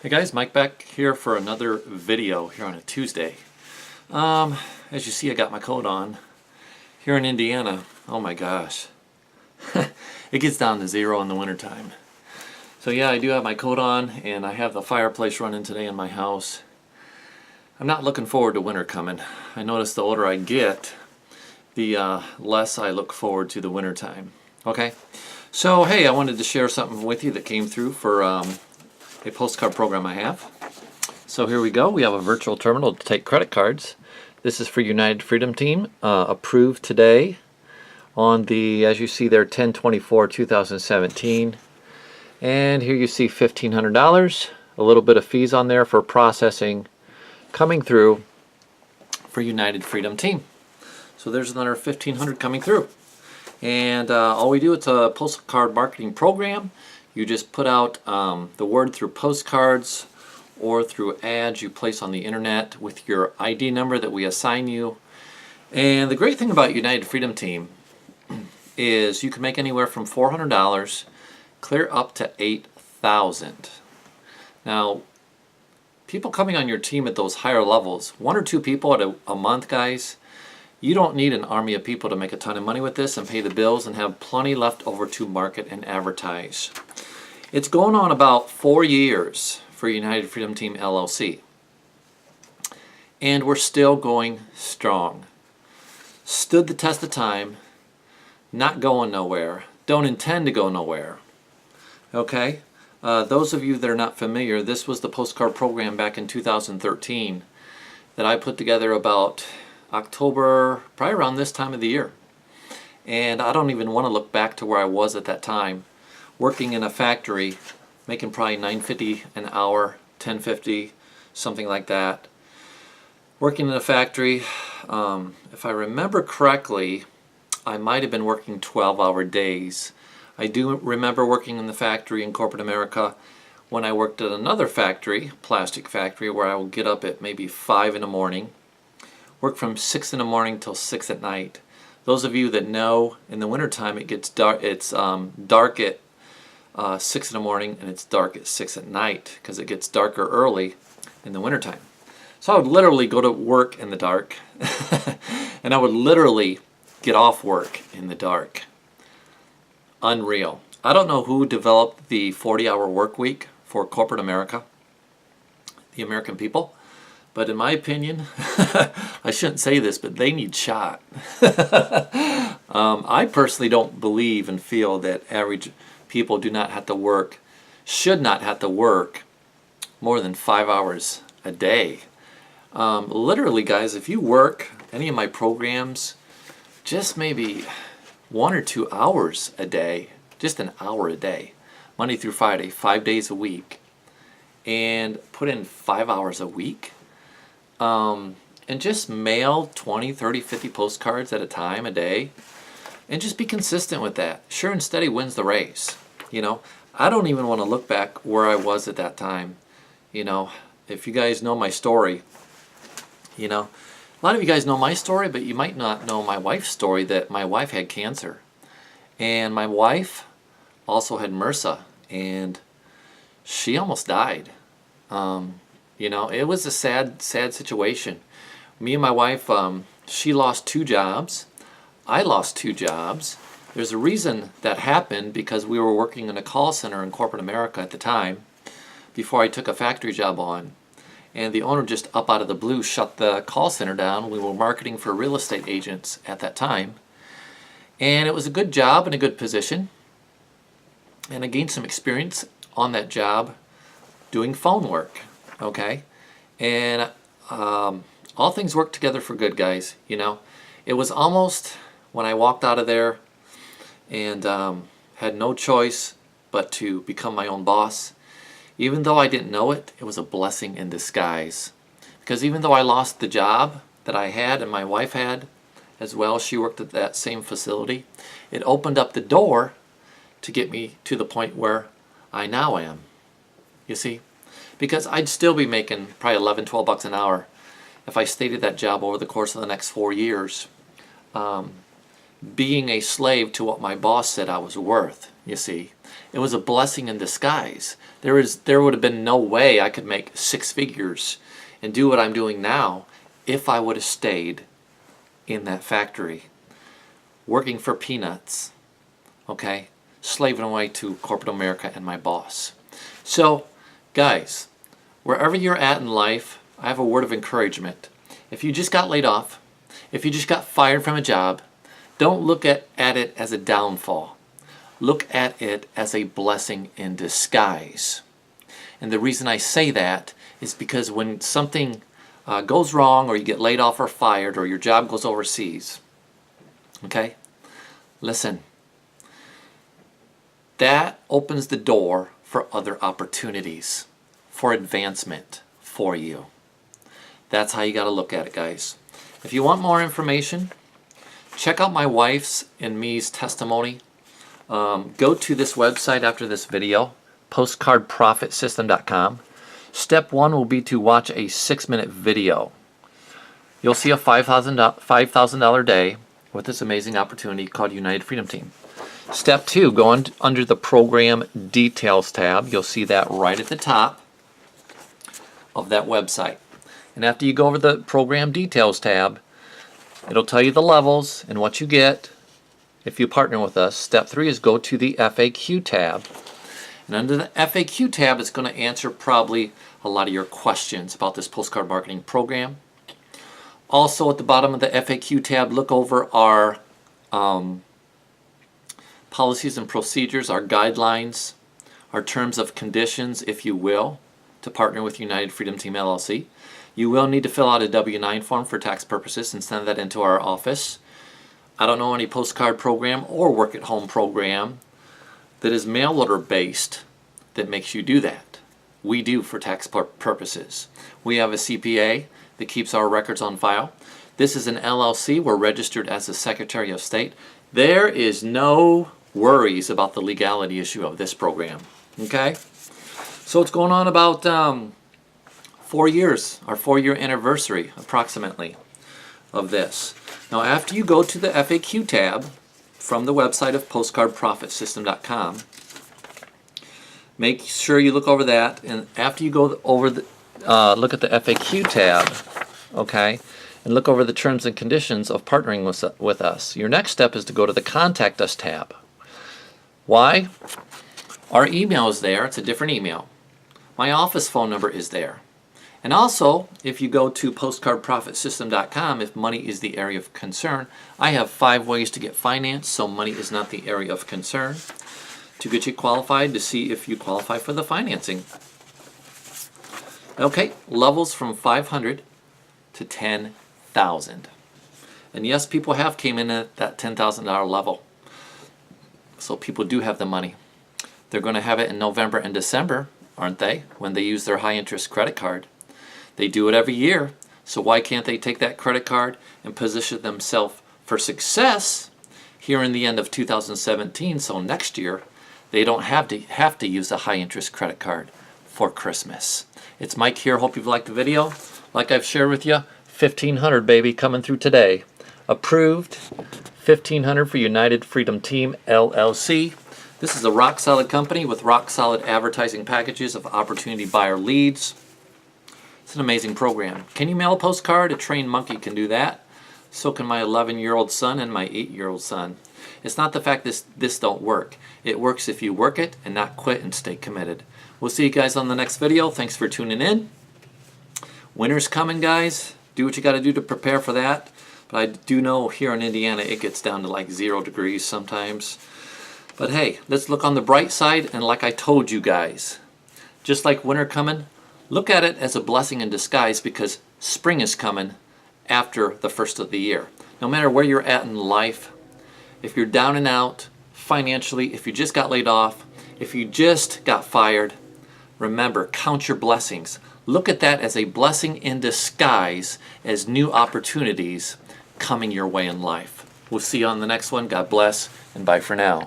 Hey guys, Mike back here for another video here on a Tuesday. As you see, I got my coat on. Here in Indiana, oh my gosh, it gets down to 0 in the wintertime. So yeah, I do have my coat on and I have the fireplace running today in my house. I'm not looking forward to winter coming. I notice the older I get, the less I look forward to the wintertime. Okay, so hey, I wanted to share something with you that came through for a postcard program I have. So here we go. We have a virtual terminal to take credit cards. This is for United Freedom Team, approved today on the, as you see there, 10/24/2017. And here you see $1,500, a little bit of fees on there for processing coming through for United Freedom Team. So there's another $1,500 coming through. And all we do, it's a postcard marketing program. You just put out the word through postcards or through ads you place on the internet with your ID number that we assign you. And the great thing about United Freedom Team is you can make anywhere from $400 clear up to $8,000. Now, people coming on your team at those higher levels, 1 or 2 people at a month, guys, you don't need an army of people to make a ton of money with this and pay the bills and have plenty left over to market and advertise. It's going on about 4 years for United Freedom Team LLC. And we're still going strong. Stood the test of time, not going nowhere, don't intend to go nowhere. Okay? Those of you that are not familiar, this was the postcard program back in 2013 that I put together about October, probably around this time of the year. And I don't even want to look back to where I was at that time, working in a factory, making probably $9.50 an hour, $10.50, something like that. Working in a factory, if I remember correctly, I might have been working 12-hour days. I do remember working in the factory in corporate America when I worked at another factory, plastic factory, where I would get up at maybe 5 in the morning, work from 6 in the morning till 6 at night. Those of you that know, in the wintertime it gets dark. It's dark at 6 in the morning and it's dark at 6 at night because it gets darker early in the wintertime. So I would literally go to work in the dark and I would literally get off work in the dark. Unreal. I don't know who developed the 40-hour work week for corporate America, the American people. But in my opinion, I shouldn't say this, but they need shot. I personally don't believe and feel that average people do not have to work, should not have to work more than 5 hours a day. Literally, guys, if you work any of my programs, just maybe 1 or 2 hours a day, just an hour a day, Monday through Friday, 5 days a week, and put in 5 hours a week, and just mail 20, 30, 50 postcards at a time a day and just be consistent with that. Sure and steady wins the race. You know, I don't even want to look back where I was at that time. You know, if you guys know my story, you know, a lot of you guys know my story, but you might not know my wife's story, that my wife had cancer. And my wife also had MRSA and she almost died. You know, it was a sad situation. Me and my wife, she lost 2 jobs. I lost 2 jobs. There's a reason that happened because we were working in a call center in corporate America at the time before I took a factory job on. And the owner just up out of the blue shut the call center down. We were marketing for real estate agents at that time. And it was a good job and a good position. And I gained some experience on that job doing phone work. Okay, and all things work together for good, guys. You know, it was almost when I walked out of there and had no choice but to become my own boss. Even though I didn't know it, it was a blessing in disguise. Because even though I lost the job that I had and my wife had as well, she worked at that same facility, it opened up the door to get me to the point where I now am. You see? Because I'd still be making probably 11, 12 bucks an hour if I stayed at that job over the course of the next 4 years, being a slave to what my boss said I was worth, you see. It was a blessing in disguise. There would have been no way I could make 6 figures and do what I'm doing now if I would have stayed in that factory, working for peanuts, okay? Slaving away to corporate America and my boss. So, guys, wherever you're at in life, I have a word of encouragement. If you just got laid off, if you just got fired from a job, don't look at it as a downfall. Look at it as a blessing in disguise. And the reason I say that is because when something goes wrong, or you get laid off or fired, or your job goes overseas, okay? Listen, that opens the door for other opportunities, for advancement for you. That's how you got to look at it, guys. If you want more information, check out my wife's and me's testimony. Go to this website after this video, postcardprofitsystem.com. Step 1 will be to watch a 6-minute video. You'll see a $5,000 day with this amazing opportunity called United Freedom Team. Step 2, go under the Program Details tab. You'll see that right at the top of that website. And after you go over the Program Details tab, it'll tell you the levels and what you get if you partner with us. Step 3 is go to the FAQ tab. And under the FAQ tab, it's going to answer probably a lot of your questions about this postcard marketing program. Also, at the bottom of the FAQ tab, look over our policies and procedures, our guidelines, our terms of conditions, if you will, to partner with United Freedom Team LLC. You will need to fill out a W-9 form for tax purposes and send that into our office. I don't know any postcard program or work-at-home program that is mail order based that makes you do that. We do for tax purposes. We have a CPA that keeps our records on file. This is an LLC. We're registered as a Secretary of State. There is no worries about the legality issue of this program. Okay? So it's going on about 4 years, our 4-year anniversary approximately of this. Now after you go to the FAQ tab from the website of postcardprofitsystem.com, make sure you look over that, and after you go over the look at the FAQ tab, okay, and look over the terms and conditions of partnering with us, your next step is to go to the Contact Us tab. Why? Our email is there. It's a different email. My office phone number is there. And also, if you go to postcardprofitsystem.com, if money is the area of concern, I have 5 ways to get financed, so money is not the area of concern, to get you qualified, to see if you qualify for the financing. Okay, levels from 500 to 10,000. And yes, people have came in at that $10,000 level. So people do have the money. They're going to have it in November and December, aren't they, when they use their high-interest credit card. They do it every year, so why can't they take that credit card and position themselves for success here in the end of 2017, so next year they don't have to use a high-interest credit card for Christmas. It's Mike here. Hope you've liked the video. Like I've shared with you, 1,500, baby, coming through today. Approved, 1,500 for United Freedom Team LLC. This is a rock-solid company with rock-solid advertising packages of opportunity buyer leads. It's an amazing program. Can you mail a postcard? A trained monkey can do that. So can my 11-year-old son and my 8-year-old son. It's not the fact this don't work. It works if you work it and not quit and stay committed. We'll see you guys on the next video. Thanks for tuning in. Winter's coming, guys. Do what you got to do to prepare for that. But I do know here in Indiana it gets down to like 0 degrees sometimes. But hey, let's look on the bright side, and like I told you guys, just like winter coming, look at it as a blessing in disguise, because spring is coming after the first of the year. No matter where you're at in life, if you're down and out financially, if you just got laid off, if you just got fired, remember, count your blessings. Look at that as a blessing in disguise, as new opportunities coming your way in life. We'll see you on the next one. God bless, and bye for now.